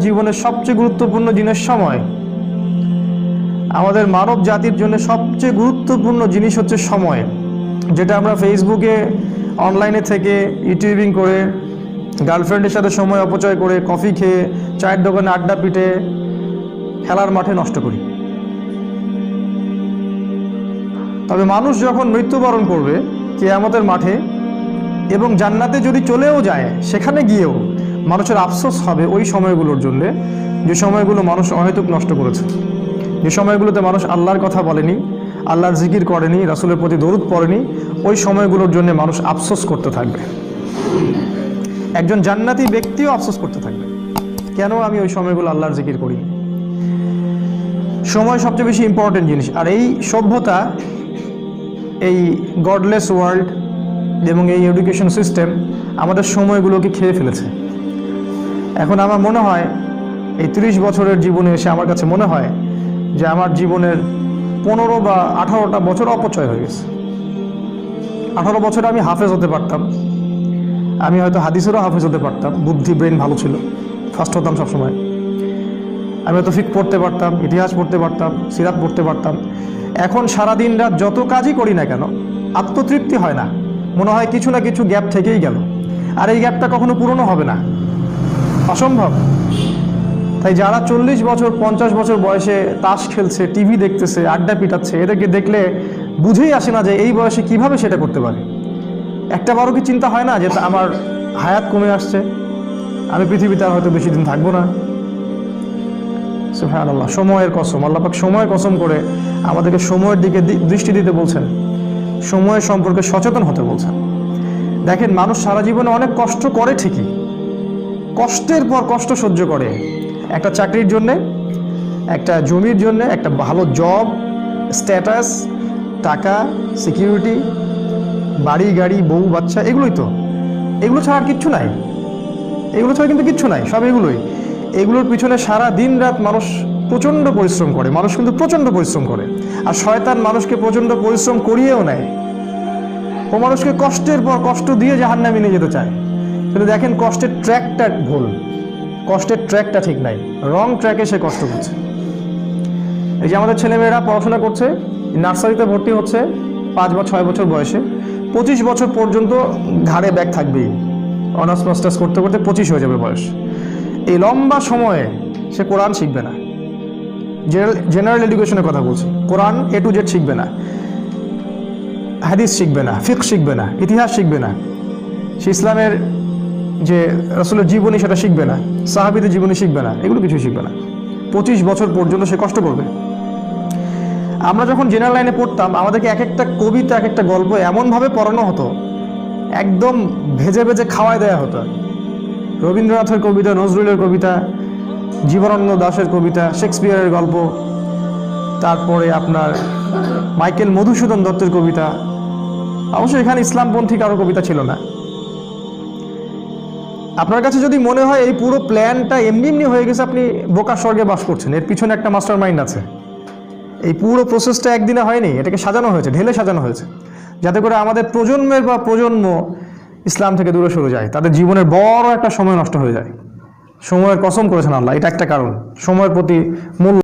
জীবনের সবচেয়ে গুরুত্বপূর্ণ জিনিস সময়। আমাদের মানব জাতির জন্য সবচেয়ে গুরুত্বপূর্ণ জিনিস হচ্ছে সময়, যেটা আমরা ফেসবুকে অনলাইনে থেকে ইউটিউবিং করে, গার্লফ্রেন্ডের সাথে সময় অপচয় করে, কফি খেয়ে, চায়ের দোকানে আড্ডা পিটে, খেলার মাঠে নষ্ট করি। তবে মানুষ যখন মৃত্যুবরণ করবে কিয়ামতের মাঠে এবং জান্নাতে যদি চলেও যায়, সেখানে গিয়েও মানুষের আফসোস হবে ওই সময়গুলোর জন্য, যে সময়গুলো মানুষ অহেতুক নষ্ট করেছে, যে সময়গুলোতে মানুষ আল্লাহর কথা বলেনি, আল্লাহর জিকির করেনি, রাসূলের প্রতি দরুদ পড়েনি। ওই সময়গুলোর জন্য মানুষ আফসোস করতে থাকবে। একজন জান্নাতি ব্যক্তিও আফসোস করতে থাকবে, কেন আমি ওই সময়গুলো আল্লাহর জিকির করি। সময় সবচেয়ে বেশি ইম্পর্টেন্ট জিনিস। আর এই সভ্যতা, এই গডলেস ওয়ার্ল্ড এবং এই এডুকেশন সিস্টেম আমাদের সময়গুলোকে খেয়ে ফেলেছে। এখন আমার মনে হয় এই 30 বছরের জীবনে এসে আমার কাছে মনে হয় যে আমার জীবনের 15 বা 18টা বছর অপচয় হয়ে গেছে। 18 বছরে আমি হাফেজ হতে পারতাম, আমি হয়তো হাদিসেরও হাফেজ হতে পারতাম, বুদ্ধি ব্রেন ভালো ছিল, ফার্স্ট হতাম সবসময়। আমি হয়তো ফিকহ পড়তে পারতাম, ইতিহাস পড়তে পারতাম, সিরাত পড়তে পারতাম। এখন সারাদিন রাত যত কাজই করি না কেন, আত্মতৃপ্তি হয় না, মনে হয় কিছু না কিছু গ্যাপ থেকেই গেল, আর এই গ্যাপটা কখনো পূরণও হবে না, অসম্ভব। তাই যারা 40 বছর 50 বছর বয়সে তাস খেলছে, টিভি দেখতেছে, আড্ডা পিটাচ্ছে, এদেরকে দেখলে বুঝেই আসে না যে এই বয়সে কিভাবে সেটা করতে পারে। একটা বারও কি চিন্তা হয় না যে আমার হায়াত কমে আসছে, আমি পৃথিবীতে আর হয়তো বেশি দিন থাকবো না। সুবহানাল্লাহ, সময়ের কসম, আল্লাহ পাক সময়ের কসম করে আমাদেরকে সময়ের দিকে দৃষ্টি দিতে বলছেন, সময়ের সম্পর্কে সচেতন হতে বলছেন। দেখেন, মানুষ সারা জীবনে অনেক কষ্ট করে ঠিকই, কষ্টের পর কষ্ট সহ্য করে, একটা চাকরির জন্যে, একটা জমির জন্যে, একটা ভালো জব, স্ট্যাটাস, টাকা, সিকিউরিটি, বাড়ি গাড়ি, বউ বাচ্চা, এগুলোই তো। এগুলো ছাড়া আর কিচ্ছু নাই, এগুলো ছাড়া কিন্তু কিচ্ছু নাই, সব এগুলোই। এগুলোর পিছনে সারা দিন রাত মানুষ প্রচণ্ড পরিশ্রম করে, মানুষ কিন্তু প্রচণ্ড পরিশ্রম করে। আর শয়তান মানুষকে প্রচণ্ড পরিশ্রম করিয়েও নেয়, ও মানুষকে কষ্টের পর কষ্ট দিয়ে জাহান্নামে নিয়ে যেতে চায়। কিন্তু দেখেন, কষ্টের ট্র্যাকটা ভুল, কষ্টের ট্র্যাকটা ঠিক নাই, রং ট্র্যাকে সে কষ্ট করছে। এই যে আমাদের ছেলেমেয়েরা পড়াশোনা করছে, নার্সারিতে ভর্তি হচ্ছে 5 বা 6 বছর বয়সে, 25 বছর পর্যন্ত ঘাড়ে ব্যাগ থাকবেই, অনার্স মাস্টার্স করতে করতে 25 হয়ে যাবে বয়স। এই লম্বা সময়ে সে কোরআন শিখবে না, জেনারেল এডুকেশনের কথা বলছি, কোরআন A to Z শিখবে না, হাদিস শিখবে না, ফিকহ শিখবে না, ইতিহাস শিখবে না, সে ইসলামের যে রাসূলের জীবনী সেটা শিখবে না, সাহাবীদের জীবনী শিখবে না, এগুলো কিছু শিখবে না। 25 বছর পর্যন্ত সে কষ্ট করবে। আমরা যখন জেনারেল লাইনে পড়তাম, আমাদেরকে এক একটা কবিতা, এক একটা গল্প এমনভাবে পড়ানো হতো, একদম ভেজে ভেজে খাওয়াই দেওয়া হতো। রবীন্দ্রনাথের কবিতা, নজরুলের কবিতা, জীবনানন্দ দাশের কবিতা, শেক্সপিয়ারের গল্প, তারপরে আপনার মাইকেল মধুসূদন দত্তের কবিতা। অবশ্যই এখানে ইসলামপন্থী কারো কবিতা ছিল না। আপনার কাছে যদি মনে হয় এই পুরো প্ল্যানটা এমনি এমনি হয়ে গেছে, আপনি বোকা স্বর্গে বাস করছেন, এর পিছনে একটা মাস্টার মাইন্ড আছে। এই পুরো প্রসেসটা একদিনে হয়নি, এটাকে সাজানো হয়েছে, ঢেলে সাজানো হয়েছে, যাতে করে আমাদের প্রজন্মের বা প্রজন্ম ইসলাম থেকে দূরে সরে যায়, তাদের জীবনের বড় একটা সময় নষ্ট হয়ে যায়। সময়ের কসম করেছেন আল্লাহ, এটা একটা কারণ, সময়ের প্রতি মূল্য